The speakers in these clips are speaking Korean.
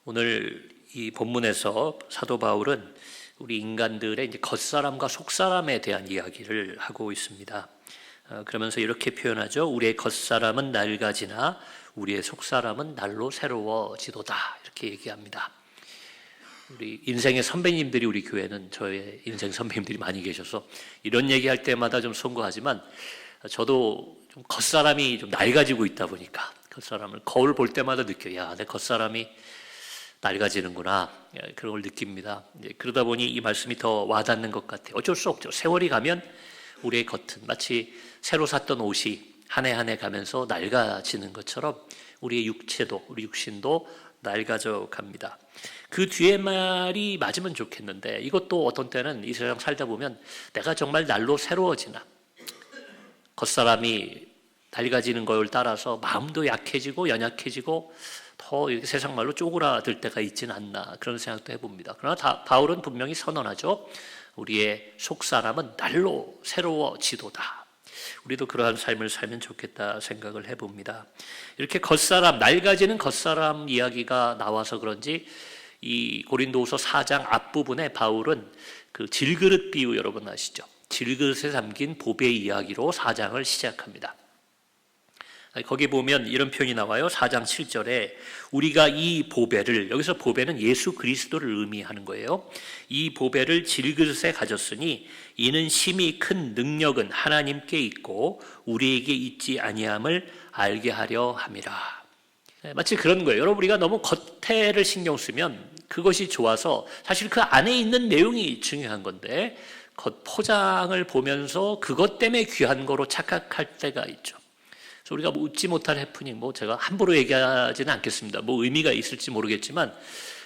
오늘 이 본문에서 사도 바울은 우리 인간들의 이제 겉사람과 속사람에 대한 이야기를 하고 있습니다. 그러면서 이렇게 표현하죠. 우리의 겉사람은 낡아지나 우리의 속사람은 날로 새로워지도다. 이렇게 얘기합니다. 우리 인생의 선배님들이 우리 교회는 저의 인생 선배님들이 많이 계셔서 이런 얘기할 때마다 좀 송구하지만 저도 좀 겉사람이 좀 낡아지고 있다 보니까 겉사람을 거울 볼 때마다 느껴요. 야, 내 겉사람이 낡아지는구나. 그런 걸 느낍니다. 그러다 보니 이 말씀이 더 와닿는 것 같아요. 어쩔 수 없죠. 세월이 가면 우리의 겉은 마치 새로 샀던 옷이 한 해 한 해 가면서 낡아지는 것처럼 우리의 육체도, 우리 육신도 낡아져 갑니다. 그 뒤에 말이 맞으면 좋겠는데 이것도 어떤 때는 이 세상 살다 보면 내가 정말 날로 새로워지나, 겉사람이 낡아지는 걸 따라서 마음도 약해지고 연약해지고 더 이렇게 세상 말로 쪼그라들 때가 있지는 않나, 그런 생각도 해봅니다. 그러나 바울은 분명히 선언하죠. 우리의 속사람은 날로 새로워지도다. 우리도 그러한 삶을 살면 좋겠다 생각을 해봅니다. 이렇게 겉사람, 낡아지는 겉사람 이야기가 나와서 그런지 이 고린도후서 4장 앞부분에 바울은 그 질그릇 비유, 여러분 아시죠? 질그릇에 담긴 보배의 이야기로 4장을 시작합니다. 거기 보면 이런 표현이 나와요. 4장 7절에 우리가 이 보배를, 여기서 보배는 예수 그리스도를 의미하는 거예요. 이 보배를 질그릇에 가졌으니 이는 심히 큰 능력은 하나님께 있고 우리에게 있지 아니함을 알게 하려 함이라. 마치 그런 거예요. 여러분, 우리가 너무 겉에를 신경 쓰면 그것이 좋아서 사실 그 안에 있는 내용이 중요한 건데 겉 포장을 보면서 그것 때문에 귀한 거로 착각할 때가 있죠. 그래서 우리가 뭐 웃지 못할 해프닝, 제가 함부로 얘기하지는 않겠습니다. 의미가 있을지 모르겠지만,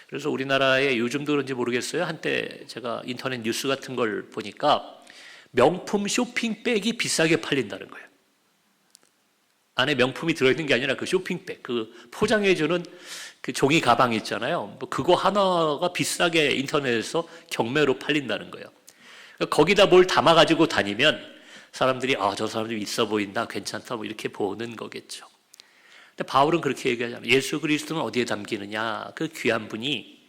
그래서 우리나라에 요즘도 그런지 모르겠어요. 한때 제가 인터넷 뉴스 같은 걸 보니까 명품 쇼핑백이 비싸게 팔린다는 거예요. 안에 명품이 들어있는 게 아니라 그 쇼핑백, 그 포장해주는 그 종이 가방 있잖아요. 그거 하나가 비싸게 인터넷에서 경매로 팔린다는 거예요. 거기다 뭘 담아가지고 다니면 사람들이 저 사람 좀 있어 보인다, 괜찮다, 이렇게 보는 거겠죠. 근데 바울은 그렇게 얘기하잖아요. 예수 그리스도는 어디에 담기느냐? 그 귀한 분이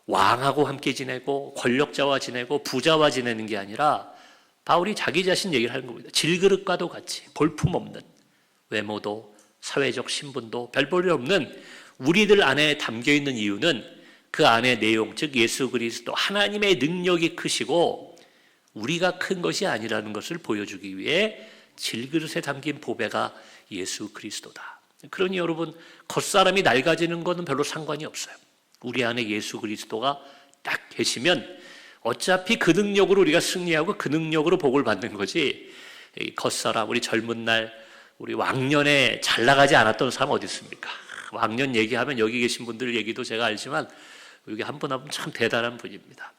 왕하고 함께 지내고 권력자와 지내고 부자와 지내는 게 아니라 바울이 자기 자신 얘기를 하는 겁니다. 질그릇과도 같이 볼품없는, 외모도 사회적 신분도 별 볼일 없는 우리들 안에 담겨있는 이유는 그 안의 내용, 즉 예수 그리스도, 하나님의 능력이 크시고 우리가 큰 것이 아니라는 것을 보여주기 위해 질그릇에 담긴 보배가 예수 그리스도다. 그러니 여러분, 겉사람이 낡아지는 것은 별로 상관이 없어요. 우리 안에 예수 그리스도가 딱 계시면 어차피 그 능력으로 우리가 승리하고 그 능력으로 복을 받는 거지, 겉사람, 우리 젊은 날, 우리 왕년에 잘 나가지 않았던 사람 어디 있습니까? 왕년 얘기하면 여기 계신 분들 얘기도 제가 알지만 여기 한 분 한 분 참 대단한 분입니다.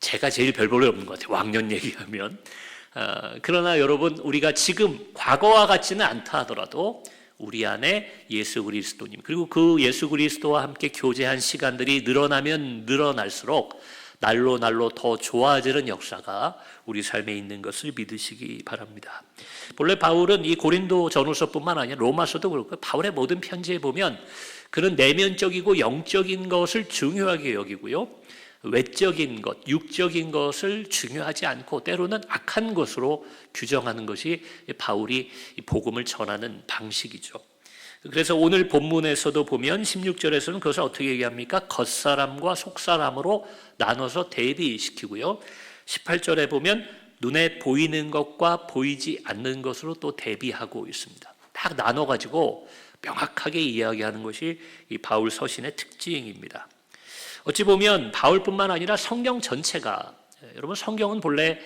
제가 제일 별 볼일 없는 것 같아요. 왕년 얘기하면. 그러나 여러분, 우리가 지금 과거와 같지는 않다 하더라도 우리 안에 예수 그리스도님, 그리고 그 예수 그리스도와 함께 교제한 시간들이 늘어나면 늘어날수록 날로 날로 더 좋아지는 역사가 우리 삶에 있는 것을 믿으시기 바랍니다. 본래 바울은 이 고린도 전후서뿐만 아니라 로마서도 그렇고 바울의 모든 편지에 보면 그는 내면적이고 영적인 것을 중요하게 여기고요, 외적인 것, 육적인 것을 중요하지 않고 때로는 악한 것으로 규정하는 것이 바울이 복음을 전하는 방식이죠. 그래서 오늘 본문에서도 보면 16절에서는 그것을 어떻게 얘기합니까? 겉사람과 속사람으로 나눠서 대비시키고요, 18절에 보면 눈에 보이는 것과 보이지 않는 것으로 또 대비하고 있습니다. 딱 나눠가지고 명확하게 이야기하는 것이 이 바울 서신의 특징입니다. 어찌 보면 바울뿐만 아니라 성경 전체가, 여러분, 성경은 본래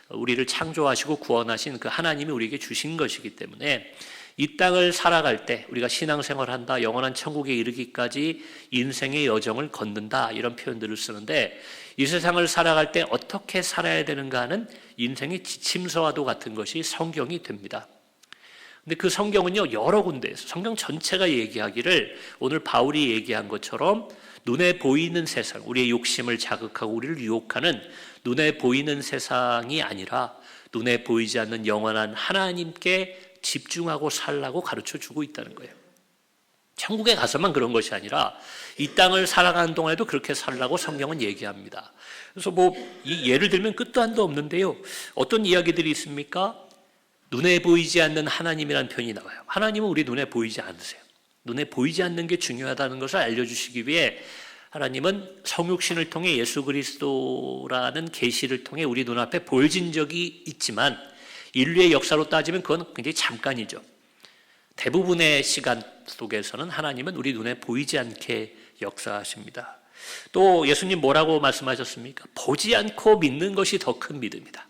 우리를 창조하시고 구원하신 그 하나님이 우리에게 주신 것이기 때문에 이 땅을 살아갈 때 우리가 신앙생활한다, 영원한 천국에 이르기까지 인생의 여정을 걷는다, 이런 표현들을 쓰는데 이 세상을 살아갈 때 어떻게 살아야 되는가 하는 인생의 지침서와도 같은 것이 성경이 됩니다. 근데 그 성경은요, 여러 군데에서 성경 전체가 얘기하기를 오늘 바울이 얘기한 것처럼 눈에 보이는 세상, 우리의 욕심을 자극하고 우리를 유혹하는 눈에 보이는 세상이 아니라 눈에 보이지 않는 영원한 하나님께 집중하고 살라고 가르쳐주고 있다는 거예요. 천국에 가서만 그런 것이 아니라 이 땅을 살아가는 동안에도 그렇게 살라고 성경은 얘기합니다. 그래서 이 예를 들면 끝도 한도 없는데요. 어떤 이야기들이 있습니까? 눈에 보이지 않는 하나님이라는 표현이 나와요. 하나님은 우리 눈에 보이지 않으세요. 눈에 보이지 않는 게 중요하다는 것을 알려주시기 위해 하나님은 성육신을 통해 예수 그리스도라는 계시를 통해 우리 눈앞에 보여진 적이 있지만 인류의 역사로 따지면 그건 굉장히 잠깐이죠. 대부분의 시간 속에서는 하나님은 우리 눈에 보이지 않게 역사하십니다. 또 예수님 뭐라고 말씀하셨습니까? 보지 않고 믿는 것이 더 큰 믿음이다.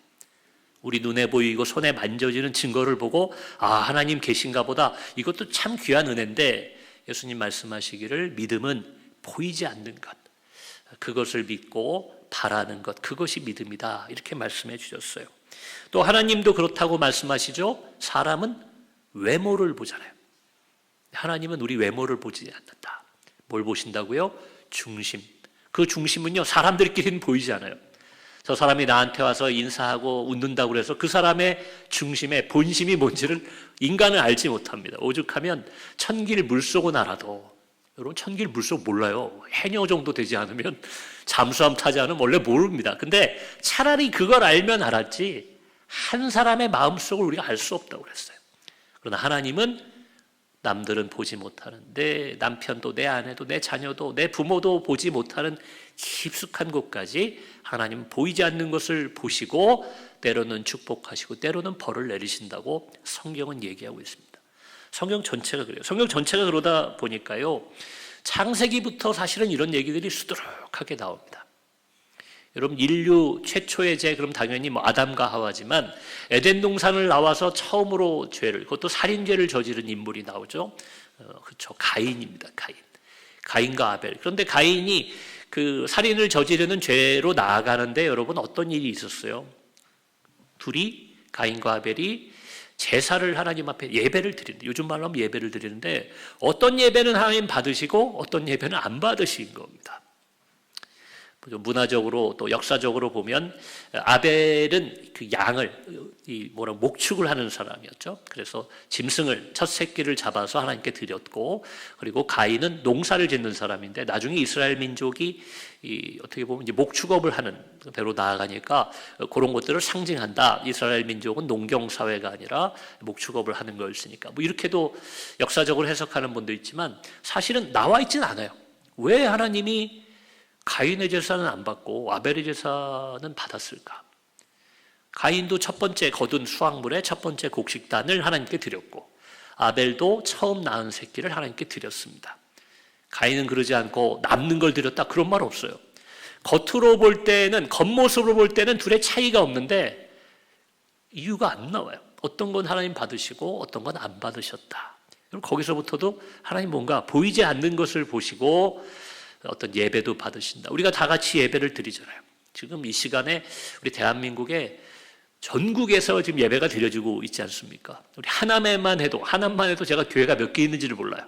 우리 눈에 보이고 손에 만져지는 증거를 보고 하나님 계신가 보다. 이것도 참 귀한 은혜인데 예수님 말씀하시기를 믿음은 보이지 않는 것, 그것을 믿고 바라는 것, 그것이 믿음이다. 이렇게 말씀해 주셨어요. 또 하나님도 그렇다고 말씀하시죠. 사람은 외모를 보잖아요. 하나님은 우리 외모를 보지 않는다. 뭘 보신다고요? 중심. 그 중심은요, 사람들끼리는 보이지 않아요. 저 사람이 나한테 와서 인사하고 웃는다고 그래서 그 사람의 중심의 본심이 뭔지를 인간은 알지 못합니다. 오죽하면 천길 물속은 알아도, 여러분 천길 물속 몰라요. 해녀 정도 되지 않으면, 잠수함 타지 않으면 원래 모릅니다. 근데 차라리 그걸 알면 알았지 한 사람의 마음속을 우리가 알 수 없다고 그랬어요. 그러나 하나님은 남들은 보지 못하는, 내 남편도 내 아내도 내 자녀도 내 부모도 보지 못하는 깊숙한 곳까지 하나님은 보이지 않는 것을 보시고 때로는 축복하시고 때로는 벌을 내리신다고 성경은 얘기하고 있습니다. 성경 전체가 그래요. 성경 전체가 그러다 보니까요, 창세기부터 사실은 이런 얘기들이 수두룩하게 나옵니다. 여러분, 인류 최초의 죄, 그럼 당연히 아담과 하와지만 에덴 동산을 나와서 처음으로 죄를, 그것도 살인죄를 저지른 인물이 나오죠. 그렇죠. 가인입니다. 가인과 아벨. 그런데 가인이 그 살인을 저지르는 죄로 나아가는데 여러분 어떤 일이 있었어요? 둘이, 가인과 아벨이 제사를 하나님 앞에 예배를 드리는데, 요즘 말로 하면 예배를 드리는데 어떤 예배는 하나님 받으시고 어떤 예배는 안 받으신 겁니다. 문화적으로 또 역사적으로 보면 아벨은 그 양을 목축을 하는 사람이었죠. 그래서 짐승을, 첫 새끼를 잡아서 하나님께 드렸고, 그리고 가인은 농사를 짓는 사람인데 나중에 이스라엘 민족이 어떻게 보면 이제 목축업을 하는 대로 나아가니까 그런 것들을 상징한다. 이스라엘 민족은 농경 사회가 아니라 목축업을 하는 거였으니까. 이렇게도 역사적으로 해석하는 분도 있지만 사실은 나와 있지는 않아요. 왜 하나님이 가인의 제사는 안 받고 아벨의 제사는 받았을까? 가인도 첫 번째 거둔 수확물의 첫 번째 곡식단을 하나님께 드렸고, 아벨도 처음 낳은 새끼를 하나님께 드렸습니다. 가인은 그러지 않고 남는 걸 드렸다, 그런 말 없어요. 겉으로 볼 때는, 겉모습으로 볼 때는 둘의 차이가 없는데 이유가 안 나와요. 어떤 건 하나님 받으시고 어떤 건 안 받으셨다. 그럼 거기서부터도 하나님 뭔가 보이지 않는 것을 보시고 어떤 예배도 받으신다. 우리가 다 같이 예배를 드리잖아요. 지금 이 시간에 우리 대한민국에 전국에서 지금 예배가 드려지고 있지 않습니까? 우리 하남만 해도 제가 교회가 몇 개 있는지를 몰라요.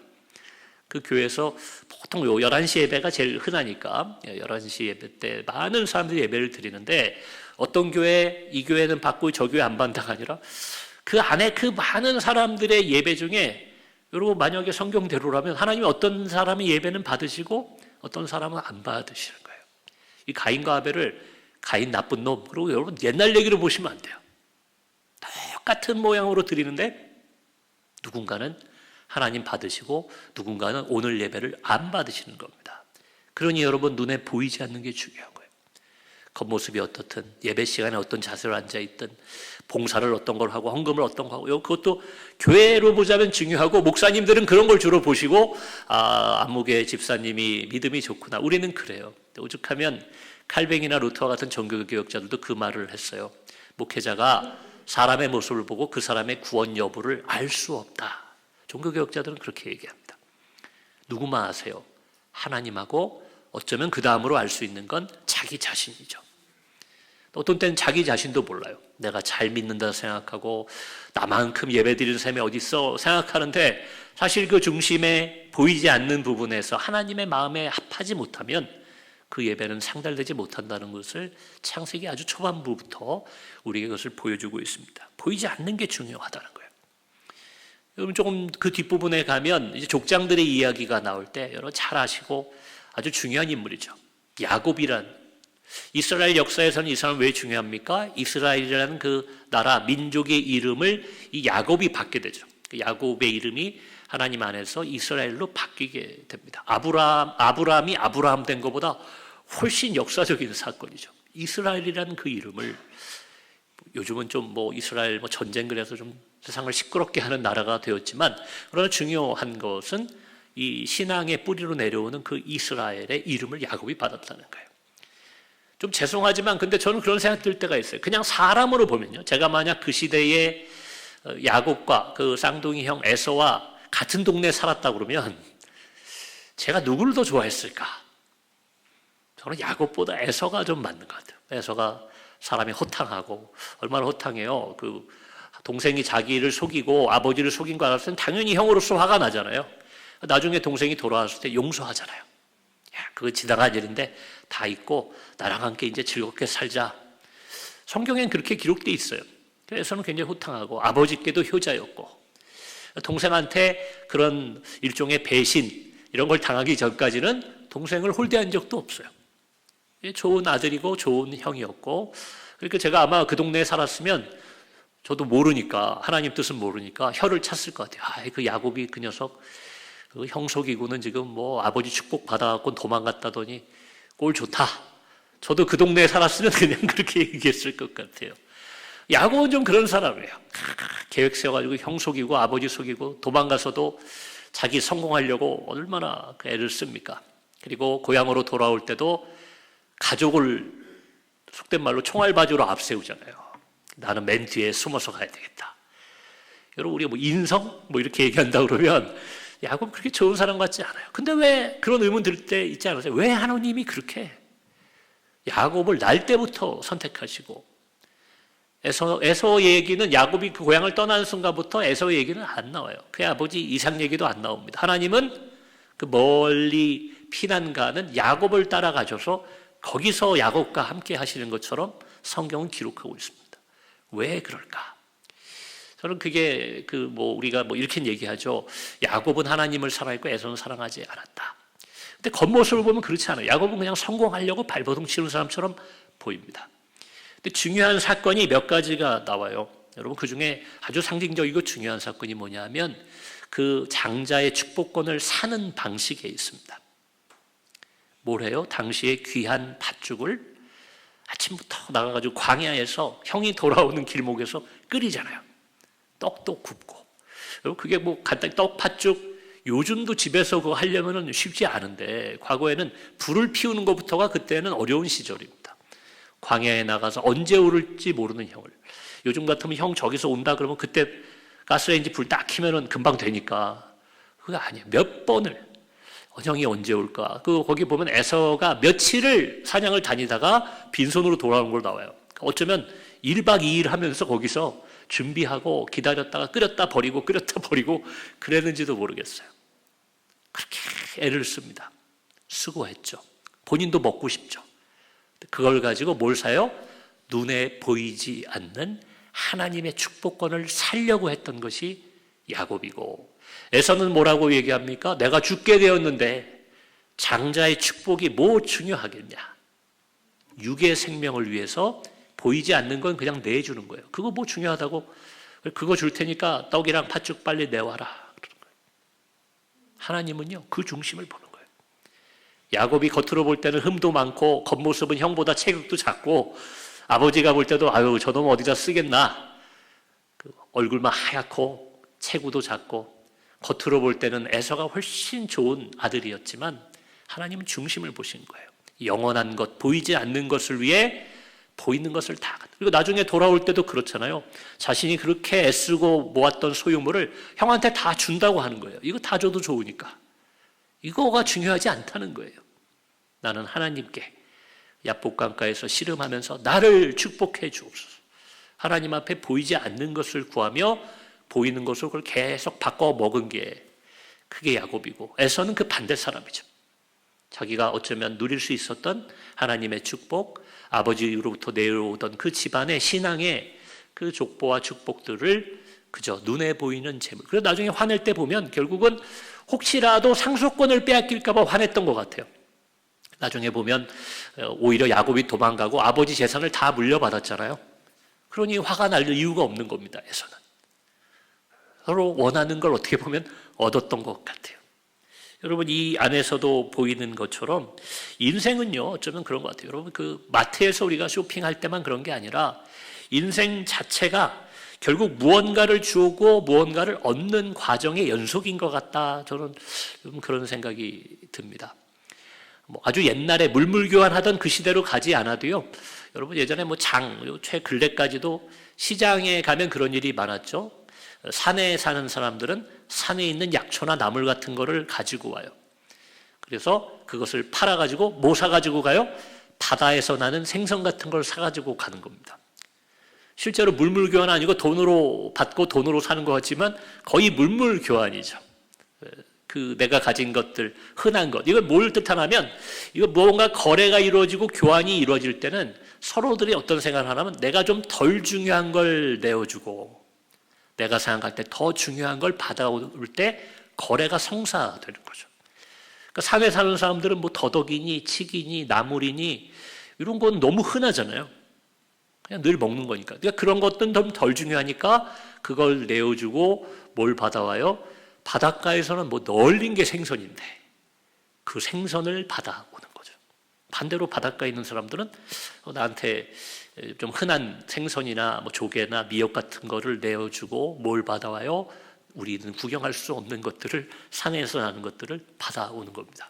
그 교회에서 보통 11시 예배가 제일 흔하니까 11시 예배 때 많은 사람들이 예배를 드리는데, 어떤 교회, 이 교회는 받고 저 교회 안 받는다가 아니라 그 안에 그 많은 사람들의 예배 중에, 여러분 만약에 성경대로라면 하나님이 어떤 사람의 예배는 받으시고 어떤 사람은 안 받으시는 거예요. 이 가인과 아벨을 가인 나쁜 놈, 그리고 여러분 옛날 얘기로 보시면 안 돼요. 똑같은 모양으로 드리는데 누군가는 하나님 받으시고 누군가는 오늘 예배를 안 받으시는 겁니다. 그러니 여러분 눈에 보이지 않는 게 중요한 거예요. 겉모습이 어떻든, 예배 시간에 어떤 자세로 앉아있든, 봉사를 어떤 걸 하고 헌금을 어떤 거 하고, 그것도 교회로 보자면 중요하고, 목사님들은 그런 걸 주로 보시고 안목의 집사님이 믿음이 좋구나, 우리는 그래요. 오죽하면 칼뱅이나 루터와 같은 종교개혁자들도 그 말을 했어요. 목회자가 사람의 모습을 보고 그 사람의 구원 여부를 알 수 없다. 종교개혁자들은 그렇게 얘기합니다. 누구만 아세요? 하나님하고 어쩌면 그 다음으로 알 수 있는 건 자기 자신이죠. 어떤 때는 자기 자신도 몰라요. 내가 잘 믿는다 생각하고 나만큼 예배드리는 사람이 어디 있어 생각하는데, 사실 그 중심에 보이지 않는 부분에서 하나님의 마음에 합하지 못하면 그 예배는 상달되지 못한다는 것을 창세기 아주 초반부부터 우리에게 그것을 보여주고 있습니다. 보이지 않는 게 중요하다는 거예요. 여러분 조금 그 뒷부분에 가면 이제 족장들의 이야기가 나올 때 여러분 잘 아시고 아주 중요한 인물이죠. 야곱이란, 이스라엘 역사에서는 이 사람은 왜 중요합니까? 이스라엘이라는 그 나라 민족의 이름을 이 야곱이 받게 되죠. 그 야곱의 이름이 하나님 안에서 이스라엘로 바뀌게 됩니다. 아브라함이 아브라함 된 것보다 훨씬 역사적인 사건이죠. 이스라엘이라는 그 이름을, 요즘은 좀 이스라엘 전쟁 그래서 좀 세상을 시끄럽게 하는 나라가 되었지만, 그러나 중요한 것은 이 신앙의 뿌리로 내려오는 그 이스라엘의 이름을 야곱이 받았다는 거예요. 좀 죄송하지만 근데 저는 그런 생각 들 때가 있어요. 그냥 사람으로 보면요, 제가 만약 그 시대에 야곱과 그 쌍둥이 형 에서와 같은 동네에 살았다 그러면 제가 누구를 더 좋아했을까? 저는 야곱보다 에서가 좀 맞는 것 같아요. 에서가 사람이 호탕하고, 얼마나 호탕해요. 그 동생이 자기를 속이고 아버지를 속인 거 알았을 땐 당연히 형으로서 화가 나잖아요. 나중에 동생이 돌아왔을 때 용서하잖아요. 야, 그거 지나간 일인데 다 잊고 나랑 함께 이제 즐겁게 살자. 성경엔 그렇게 기록되어 있어요. 에서는 굉장히 호탕하고 아버지께도 효자였고, 동생한테 그런 일종의 배신 이런 걸 당하기 전까지는 동생을 홀대한 적도 없어요. 좋은 아들이고 좋은 형이었고, 그러니까 제가 아마 그 동네에 살았으면 저도 모르니까, 하나님 뜻은 모르니까 혀를 찼을 것 같아요. 그 야곱이 그 녀석 그 형 속이고는 지금 아버지 축복 받아갖고 도망갔다더니 꼴 좋다. 저도 그 동네에 살았으면 그냥 그렇게 얘기했을 것 같아요. 야곱은 좀 그런 사람이에요. 계획 세워가지고 형 속이고 아버지 속이고 도망가서도 자기 성공하려고 얼마나 그 애를 씁니까? 그리고 고향으로 돌아올 때도 가족을 속된 말로 총알바지로 앞세우잖아요. 나는 맨 뒤에 숨어서 가야 되겠다. 여러분, 우리가 인성 이렇게 얘기한다 그러면 야곱 그렇게 좋은 사람 같지 않아요. 근데 왜 그런 의문 들 때 있지 않으세요? 왜 하나님이 그렇게 야곱을 날 때부터 선택하시고, 에서 얘기는, 야곱이 그 고향을 떠나는 순간부터 에서 얘기는 안 나와요. 그의 아버지 이삭 얘기도 안 나옵니다. 하나님은 그 멀리 피난 가는 야곱을 따라가셔서 거기서 야곱과 함께 하시는 것처럼 성경은 기록하고 있습니다. 왜 그럴까? 저는 그게 우리가 이렇게 얘기하죠. 야곱은 하나님을 사랑했고 에서는 사랑하지 않았다. 근데 겉모습을 보면 그렇지 않아요. 야곱은 그냥 성공하려고 발버둥 치는 사람처럼 보입니다. 근데 중요한 사건이 몇 가지가 나와요. 여러분, 그 중에 아주 상징적이고 중요한 사건이 뭐냐면 그 장자의 축복권을 사는 방식에 있습니다. 뭐래요? 당시에 귀한 팥죽을 아침부터 나가가지고 광야에서 형이 돌아오는 길목에서 끓이잖아요. 떡도 굽고. 그게 간단히 떡, 팥죽, 요즘도 집에서 그거 하려면 쉽지 않은데 과거에는 불을 피우는 것부터가 그때는 어려운 시절입니다. 광야에 나가서 언제 오를지 모르는 형을, 요즘 같으면 형 저기서 온다 그러면 그때 가스레인지 불 딱 켜면 금방 되니까, 그거 아니에요. 몇 번을, 형이 언제 올까? 거기 보면 에서가 며칠을 사냥을 다니다가 빈손으로 돌아오는 걸 나와요. 어쩌면 1박 2일 하면서 거기서 준비하고 기다렸다가 끓였다 버리고 그랬는지도 모르겠어요. 그렇게 애를 씁니다. 수고했죠. 본인도 먹고 싶죠. 그걸 가지고 뭘 사요? 눈에 보이지 않는 하나님의 축복권을 살려고 했던 것이 야곱이고, 에서는 뭐라고 얘기합니까? 내가 죽게 되었는데 장자의 축복이 뭐 중요하겠냐? 육의 생명을 위해서 보이지 않는 건 그냥 내주는 거예요. 그거 뭐 중요하다고? 그거 줄 테니까 떡이랑 팥죽 빨리 내와라. 그러는 거예요. 하나님은요, 그 중심을 보는 거예요. 야곱이 겉으로 볼 때는 흠도 많고 겉모습은 형보다 체격도 작고, 아버지가 볼 때도 아유 저놈 어디다 쓰겠나, 얼굴만 하얗고 체구도 작고, 겉으로 볼 때는 에서가 훨씬 좋은 아들이었지만 하나님은 중심을 보신 거예요. 영원한 것, 보이지 않는 것을 위해 보이는 것을 다. 그리고 나중에 돌아올 때도 그렇잖아요. 자신이 그렇게 애쓰고 모았던 소유물을 형한테 다 준다고 하는 거예요. 이거 다 줘도 좋으니까. 이거가 중요하지 않다는 거예요. 나는 하나님께 야복강가에서 씨름하면서 나를 축복해 주옵소서. 하나님 앞에 보이지 않는 것을 구하며 보이는 것을 그걸 계속 바꿔 먹은 게 그게 야곱이고, 에서는 그 반대 사람이죠. 자기가 어쩌면 누릴 수 있었던 하나님의 축복, 아버지로부터 내려오던 그 집안의 신앙의 그 족보와 축복들을 그저 눈에 보이는 재물. 그래서 나중에 화낼 때 보면 결국은 혹시라도 상속권을 빼앗길까 봐 화냈던 것 같아요. 나중에 보면 오히려 야곱이 도망가고 아버지 재산을 다 물려받았잖아요. 그러니 화가 날 이유가 없는 겁니다. 에서는 서로 원하는 걸 어떻게 보면 얻었던 것 같아요. 여러분, 이 안에서도 보이는 것처럼 인생은요, 어쩌면 그런 것 같아요. 여러분, 그 마트에서 우리가 쇼핑할 때만 그런 게 아니라 인생 자체가 결국 무언가를 주고 무언가를 얻는 과정의 연속인 것 같다. 저는 그런 생각이 듭니다. 아주 옛날에 물물교환하던 그 시대로 가지 않아도요, 여러분 예전에 최근래까지도 시장에 가면 그런 일이 많았죠. 산에 사는 사람들은 산에 있는 약초나 나물 같은 거를 가지고 와요. 그래서 그것을 팔아가지고 뭐 사가지고 가요? 바다에서 나는 생선 같은 걸 사가지고 가는 겁니다. 실제로 물물교환 아니고 돈으로 받고 돈으로 사는 것 같지만 거의 물물교환이죠. 그 내가 가진 것들, 흔한 것. 이걸 뭘 뜻하냐면, 이거 뭔가 거래가 이루어지고 교환이 이루어질 때는 서로들이 어떤 생각을 하냐면, 내가 좀 덜 중요한 걸 내어주고 내가 생각할 때 더 중요한 걸 받아올 때 거래가 성사되는 거죠. 그러니까 산에 사는 사람들은 더덕이니 칡이니 나물이니 이런 건 너무 흔하잖아요. 그냥 늘 먹는 거니까. 그러니까 그런 것들은 좀 덜 중요하니까 그걸 내어주고 뭘 받아와요? 바닷가에서는 널린 게 생선인데 그 생선을 받아오는 거죠. 반대로 바닷가에 있는 사람들은 나한테 좀 흔한 생선이나 조개나 미역 같은 거를 내어주고 뭘 받아와요? 우리는 구경할 수 없는 것들을, 산에서 나는 것들을 받아오는 겁니다.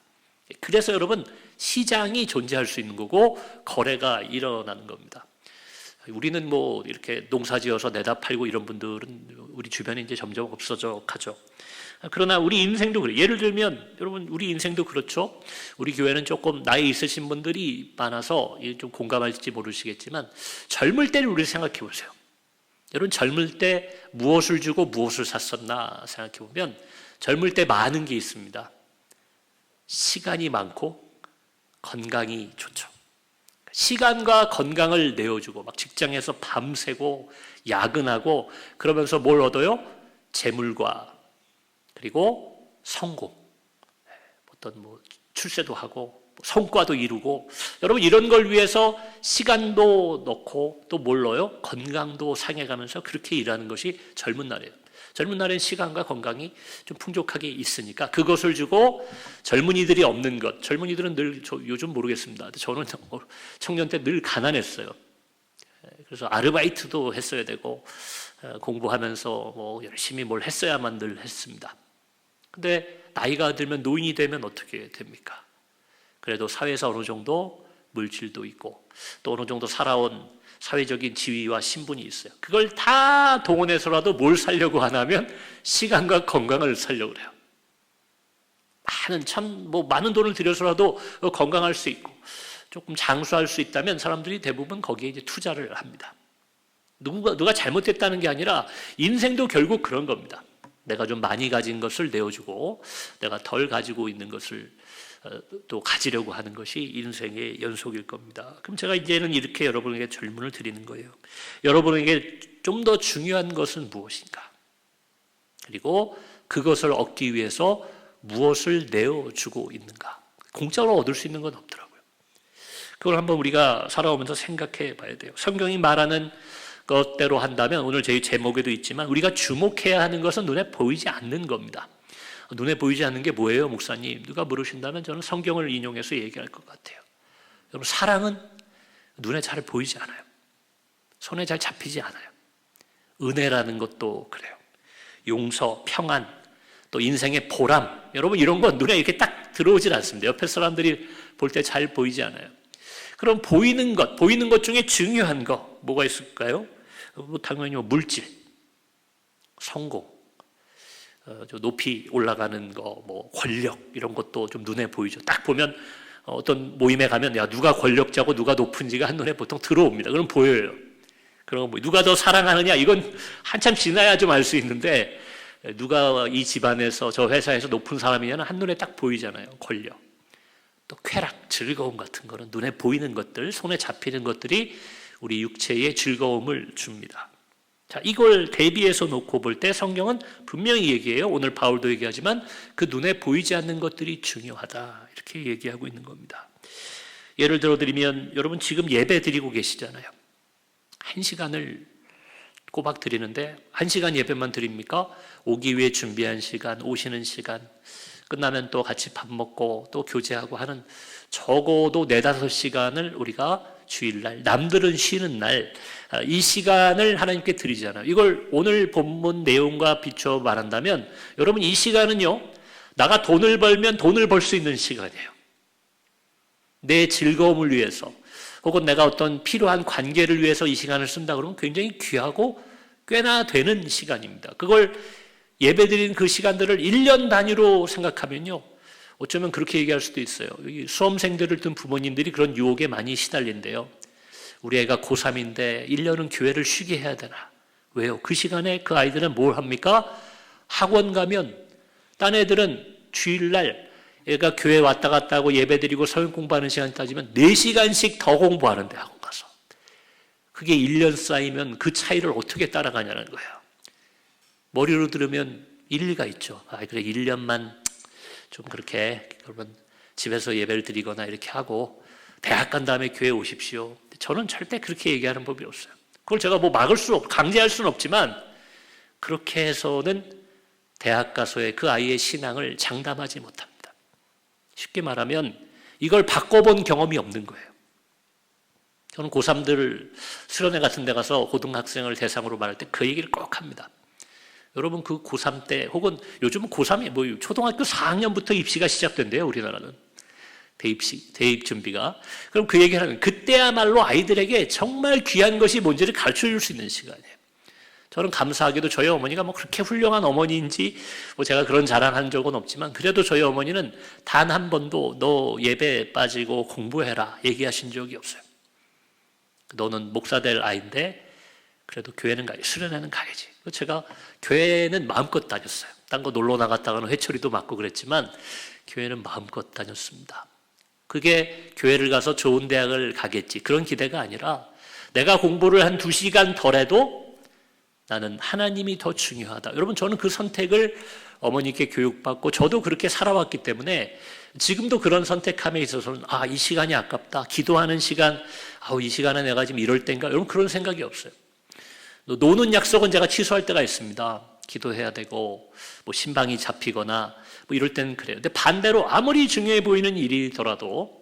그래서 여러분, 시장이 존재할 수 있는 거고 거래가 일어나는 겁니다. 우리는 이렇게 농사 지어서 내다 팔고 이런 분들은 우리 주변에 이제 점점 없어져 가죠. 그러나 우리 인생도 그래요. 예를 들면 여러분, 우리 인생도 그렇죠. 우리 교회는 조금 나이 있으신 분들이 많아서 좀 공감할지 모르시겠지만 젊을 때를 우리 생각해 보세요. 여러분, 젊을 때 무엇을 주고 무엇을 샀었나 생각해 보면 젊을 때 많은 게 있습니다. 시간이 많고 건강이 좋죠. 시간과 건강을 내어주고 막 직장에서 밤새고 야근하고 그러면서 뭘 얻어요? 재물과 그리고 성공, 어떤 출세도 하고 성과도 이루고, 여러분 이런 걸 위해서 시간도 넣고 또 뭘 넣어요? 건강도 상해가면서 그렇게 일하는 것이 젊은 날이에요. 젊은 날엔 시간과 건강이 좀 풍족하게 있으니까 그것을 주고 젊은이들이 없는 것. 젊은이들은 늘, 요즘 모르겠습니다. 저는 청년 때 늘 가난했어요. 그래서 아르바이트도 했어야 되고 공부하면서 열심히 뭘 했어야만 늘 했습니다. 근데 나이가 들면, 노인이 되면 어떻게 됩니까? 그래도 사회에서 어느 정도 물질도 있고 또 어느 정도 살아온 사회적인 지위와 신분이 있어요. 그걸 다 동원해서라도 뭘 살려고 하냐면 시간과 건강을 살려고 그래요. 많은 돈을 들여서라도 건강할 수 있고 조금 장수할 수 있다면 사람들이 대부분 거기에 이제 투자를 합니다. 누가 잘못했다는 게 아니라 인생도 결국 그런 겁니다. 내가 좀 많이 가진 것을 내어주고 내가 덜 가지고 있는 것을 또 가지려고 하는 것이 인생의 연속일 겁니다. 그럼 제가 이제는 이렇게 여러분에게 질문을 드리는 거예요. 여러분에게 좀 더 중요한 것은 무엇인가? 그리고 그것을 얻기 위해서 무엇을 내어주고 있는가? 공짜로 얻을 수 있는 건 없더라고요. 그걸 한번 우리가 살아오면서 생각해 봐야 돼요. 성경이 말하는 것대로 한다면 오늘 제 제목에도 있지만 우리가 주목해야 하는 것은 눈에 보이지 않는 겁니다. 눈에 보이지 않는 게 뭐예요, 목사님? 누가 물으신다면 저는 성경을 인용해서 얘기할 것 같아요. 여러분, 사랑은 눈에 잘 보이지 않아요. 손에 잘 잡히지 않아요. 은혜라는 것도 그래요. 용서, 평안, 또 인생의 보람, 여러분 이런 건 눈에 이렇게 딱 들어오질 않습니다. 옆에 사람들이 볼 때 잘 보이지 않아요. 그럼 보이는 것 중에 중요한 거 뭐가 있을까요? 당연히 물질, 성공, 높이 올라가는 거, 권력 이런 것도 좀 눈에 보이죠. 딱 보면 어떤 모임에 가면 누가 권력자고 누가 높은지가 한눈에 보통 들어옵니다. 그럼 보여요. 그럼 누가 더 사랑하느냐 이건 한참 지나야 좀 알 수 있는데 누가 이 집안에서 저 회사에서 높은 사람이냐는 한눈에 딱 보이잖아요. 권력. 또 쾌락, 즐거움 같은 거는 눈에 보이는 것들, 손에 잡히는 것들이 우리 육체에 즐거움을 줍니다. 자, 이걸 대비해서 놓고 볼 때 성경은 분명히 얘기해요. 오늘 바울도 얘기하지만 그 눈에 보이지 않는 것들이 중요하다. 이렇게 얘기하고 있는 겁니다. 예를 들어 드리면 여러분 지금 예배 드리고 계시잖아요. 1시간을 꼬박 드리는데 1시간 예배만 드립니까? 오기 위해 준비한 시간, 오시는 시간, 끝나면 또 같이 밥 먹고 또 교제하고 하는 적어도 4-5시간을 우리가 주일날, 남들은 쉬는 날, 이 시간을 하나님께 드리잖아요. 이걸 오늘 본문 내용과 비춰 말한다면 여러분 이 시간은요, 나가 돈을 벌면 돈을 벌 수 있는 시간이에요. 내 즐거움을 위해서 혹은 내가 어떤 필요한 관계를 위해서 이 시간을 쓴다 그러면 굉장히 귀하고 꽤나 되는 시간입니다. 그걸 예배드리는 그 시간들을 1년 단위로 생각하면요, 어쩌면 그렇게 얘기할 수도 있어요. 여기 수험생들을 둔 부모님들이 그런 유혹에 많이 시달린대요. 우리 애가 고3인데 1년은 교회를 쉬게 해야 되나? 왜요? 그 시간에 그 아이들은 뭘 합니까? 학원 가면 딴 애들은 주일날 애가 교회 왔다 갔다 하고 예배드리고 성경 공부하는 시간 따지면 4시간씩 더 공부하는데 학원 가서. 그게 1년 쌓이면 그 차이를 어떻게 따라가냐는 거예요. 머리로 들으면 일리가 있죠. 그래 1년만 좀 그렇게 여러분 집에서 예배를 드리거나 이렇게 하고 대학 간 다음에 교회 오십시오. 저는 절대 그렇게 얘기하는 법이 없어요. 그걸 제가 뭐 막을 수 없고 강제할 수는 없지만 그렇게 해서는 대학 가서의 그 아이의 신앙을 장담하지 못합니다. 쉽게 말하면 이걸 바꿔본 경험이 없는 거예요. 저는 고3들 수련회 같은 데 가서 고등학생을 대상으로 말할 때 그 얘기를 꼭 합니다. 여러분 그 고3 때 혹은 요즘은 고3이 뭐 초등학교 4학년부터 입시가 시작된대요. 우리나라는 대입 준비가. 그럼 그 얘기를 하면 그때야말로 아이들에게 정말 귀한 것이 뭔지를 가르쳐줄 수 있는 시간이에요. 저는 감사하게도 저희 어머니가 뭐 그렇게 훌륭한 어머니인지 뭐 제가 그런 자랑한 적은 없지만 그래도 저희 어머니는 단 한 번도 너 예배 빠지고 공부해라 얘기하신 적이 없어요. 너는 목사 될 아이인데 그래도 교회는 가야지, 수련회는 가야지. 제가 교회는 마음껏 다녔어요. 딴 거 놀러 나갔다가는 회초리도 맞고 그랬지만 교회는 마음껏 다녔습니다. 그게 교회를 가서 좋은 대학을 가겠지 그런 기대가 아니라 내가 공부를 한 2시간 덜해도 나는 하나님이 더 중요하다. 여러분 저는 그 선택을 어머니께 교육받고 저도 그렇게 살아왔기 때문에 지금도 그런 선택함에 있어서는 이 시간이 아깝다. 기도하는 시간, 이 시간에 내가 지금 이럴 때인가? 여러분 그런 생각이 없어요. 노는 약속은 제가 취소할 때가 있습니다. 기도해야 되고 뭐 신방이 잡히거나 뭐 이럴 때는 그래요. 근데 반대로 아무리 중요해 보이는 일이더라도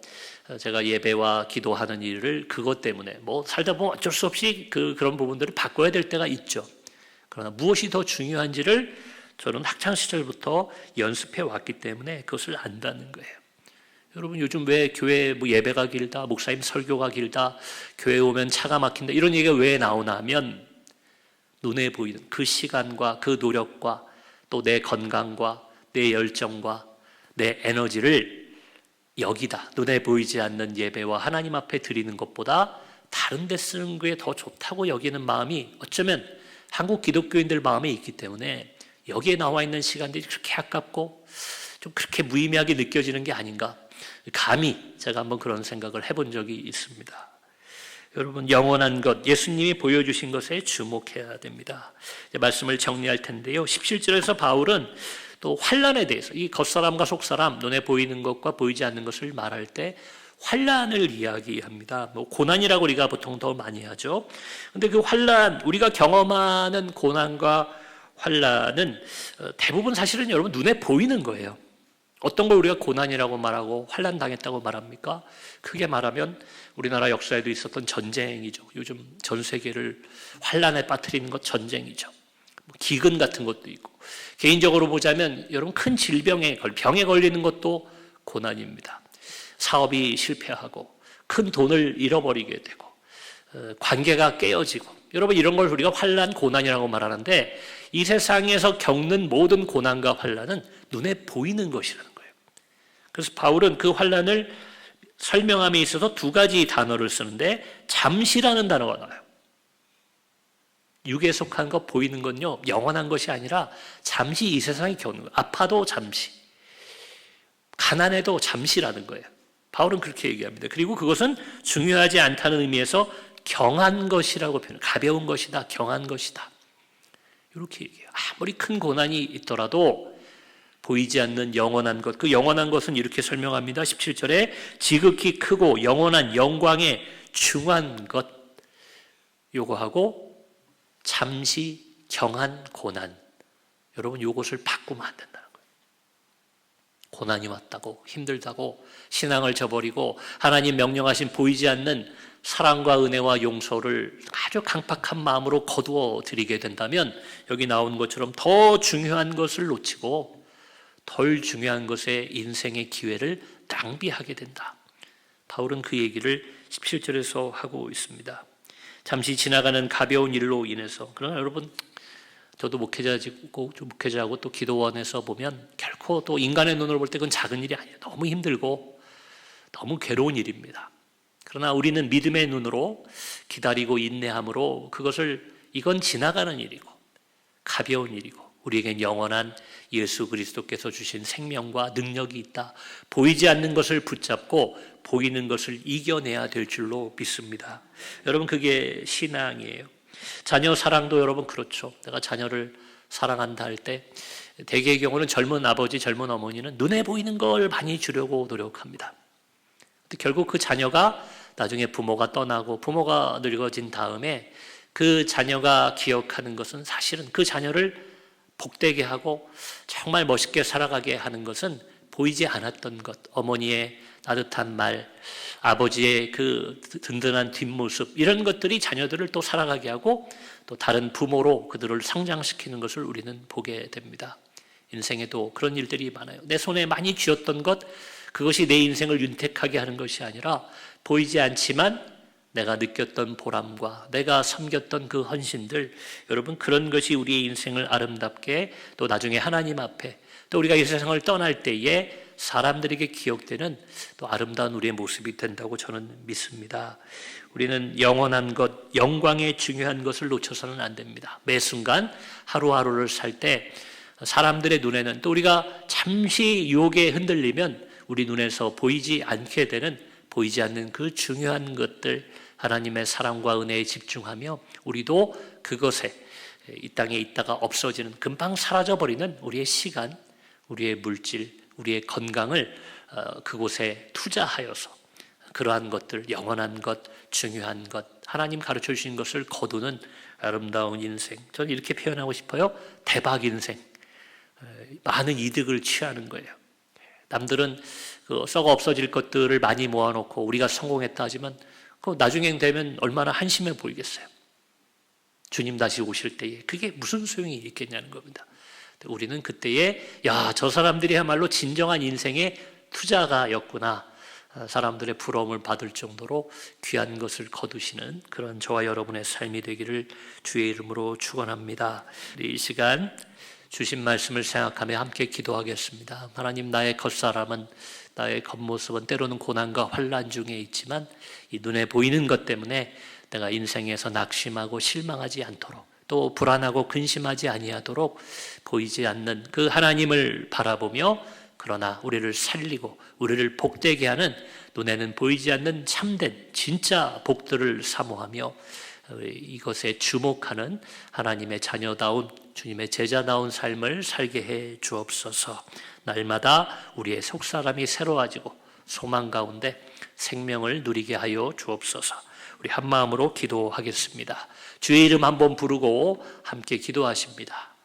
제가 예배와 기도하는 일을 그것 때문에 뭐 살다 보면 어쩔 수 없이 그런 부분들을 바꿔야 될 때가 있죠. 그러나 무엇이 더 중요한지를 저는 학창시절부터 연습해 왔기 때문에 그것을 안다는 거예요. 여러분 요즘 왜 교회 뭐 예배가 길다, 목사님 설교가 길다, 교회 오면 차가 막힌다 이런 얘기가 왜 나오나 하면 눈에 보이는 그 시간과 그 노력과 또 내 건강과 내 열정과 내 에너지를 여기다 눈에 보이지 않는 예배와 하나님 앞에 드리는 것보다 다른 데 쓰는 게 더 좋다고 여기는 마음이 어쩌면 한국 기독교인들 마음에 있기 때문에 여기에 나와 있는 시간들이 그렇게 아깝고 좀 그렇게 무의미하게 느껴지는 게 아닌가. 감히 제가 한번 그런 생각을 해본 적이 있습니다. 여러분 영원한 것, 예수님이 보여주신 것에 주목해야 됩니다. 이제 말씀을 정리할 텐데요. 17절에서 바울은 또 환난에 대해서 이 겉사람과 속사람, 눈에 보이는 것과 보이지 않는 것을 말할 때 환난을 이야기합니다. 뭐 고난이라고 우리가 보통 더 많이 하죠. 근데 그 환난, 우리가 경험하는 고난과 환난은 대부분 사실은 여러분 눈에 보이는 거예요. 어떤 걸 우리가 고난이라고 말하고 환난 당했다고 말합니까? 크게 말하면 우리나라 역사에도 있었던 전쟁이죠. 요즘 전 세계를 환난에 빠뜨리는 것 전쟁이죠. 기근 같은 것도 있고 개인적으로 보자면 여러분 큰 병에 걸리는 것도 고난입니다. 사업이 실패하고 큰 돈을 잃어버리게 되고 관계가 깨어지고 여러분 이런 걸 우리가 환난, 고난이라고 말하는데 이 세상에서 겪는 모든 고난과 환난은 눈에 보이는 것이라는 거예요. 그래서 바울은 그 환난을 설명함에 있어서 2가지 단어를 쓰는데 잠시라는 단어가 나와요. 육에 속한 것 보이는 건요 영원한 것이 아니라 잠시 이 세상에 겪는 거예요. 아파도 잠시, 가난해도 잠시라는 거예요. 바울은 그렇게 얘기합니다. 그리고 그것은 중요하지 않다는 의미에서 경한 것이라고 표현해요. 가벼운 것이다, 경한 것이다. 이렇게 얘기해요. 아무리 큰 고난이 있더라도 보이지 않는 영원한 것, 그 영원한 것은 이렇게 설명합니다. 17절에 지극히 크고 영원한 영광에 중한 것 요거하고 잠시 정한 고난, 여러분 이것을 바꾸면 안 된다는 거예요. 고난이 왔다고 힘들다고 신앙을 저버리고 하나님 명령하신 보이지 않는 사랑과 은혜와 용서를 아주 강팍한 마음으로 거두어 드리게 된다면 여기 나온 것처럼 더 중요한 것을 놓치고 덜 중요한 것에 인생의 기회를 낭비하게 된다. 바울은 그 얘기를 17절에서 하고 있습니다. 잠시 지나가는 가벼운 일로 인해서, 그러나 여러분 저도 목회자하고 또 기도원에서 보면 결코 또 인간의 눈으로 볼 때 그건 작은 일이 아니에요. 너무 힘들고 너무 괴로운 일입니다. 그러나 우리는 믿음의 눈으로 기다리고 인내함으로 이건 지나가는 일이고 가벼운 일이고 우리에겐 영원한 예수 그리스도께서 주신 생명과 능력이 있다. 보이지 않는 것을 붙잡고 보이는 것을 이겨내야 될 줄로 믿습니다. 여러분 그게 신앙이에요. 자녀 사랑도 여러분 그렇죠. 내가 자녀를 사랑한다 할 때 대개의 경우는 젊은 아버지, 젊은 어머니는 눈에 보이는 걸 많이 주려고 노력합니다. 근데 결국 그 자녀가 나중에 부모가 떠나고 부모가 늙어진 다음에 그 자녀가 기억하는 것은 사실은 그 자녀를 복되게 하고 정말 멋있게 살아가게 하는 것은 보이지 않았던 것, 어머니의 따뜻한 말, 아버지의 그 든든한 뒷모습, 이런 것들이 자녀들을 또 살아가게 하고 또 다른 부모로 그들을 성장시키는 것을 우리는 보게 됩니다. 인생에도 그런 일들이 많아요. 내 손에 많이 쥐었던 것, 그것이 내 인생을 윤택하게 하는 것이 아니라 보이지 않지만 내가 느꼈던 보람과 내가 섬겼던 그 헌신들, 여러분 그런 것이 우리의 인생을 아름답게 또 나중에 하나님 앞에 또 우리가 이 세상을 떠날 때에 사람들에게 기억되는 또 아름다운 우리의 모습이 된다고 저는 믿습니다. 우리는 영원한 것, 영광의 중요한 것을 놓쳐서는 안 됩니다. 매 순간 하루하루를 살 때 사람들의 눈에는 또 우리가 잠시 유혹에 흔들리면 우리 눈에서 보이지 않게 되는, 보이지 않는 그 중요한 것들, 하나님의 사랑과 은혜에 집중하며 우리도 그것에 이 땅에 있다가 없어지는, 금방 사라져버리는 우리의 시간, 우리의 물질, 우리의 건강을 그곳에 투자하여서 그러한 것들, 영원한 것, 중요한 것, 하나님 가르쳐 주신 것을 거두는 아름다운 인생, 저는 이렇게 표현하고 싶어요. 대박 인생, 많은 이득을 취하는 거예요. 남들은 썩어 없어질 것들을 많이 모아놓고 우리가 성공했다 하지만 나중에 되면 얼마나 한심해 보이겠어요. 주님 다시 오실 때에 그게 무슨 소용이 있겠냐는 겁니다. 우리는 그때에 저 사람들이야말로 진정한 인생의 투자가였구나, 사람들의 부러움을 받을 정도로 귀한 것을 거두시는 그런 저와 여러분의 삶이 되기를 주의 이름으로 축원합니다. 이 시간 주신 말씀을 생각하며 함께 기도하겠습니다. 하나님, 나의 겉사람은, 나의 겉모습은 때로는 고난과 환난 중에 있지만 이 눈에 보이는 것 때문에 내가 인생에서 낙심하고 실망하지 않도록, 또 불안하고 근심하지 아니하도록 보이지 않는 그 하나님을 바라보며, 그러나 우리를 살리고 우리를 복되게 하는 눈에는 보이지 않는 참된 진짜 복들을 사모하며 이것에 주목하는 하나님의 자녀다운, 주님의 제자다운 삶을 살게 해 주옵소서. 날마다 우리의 속사람이 새로워지고 소망 가운데 생명을 누리게 하여 주옵소서. 우리 한 마음으로 기도하겠습니다. 주의 이름 한번 부르고 함께 기도하십니다.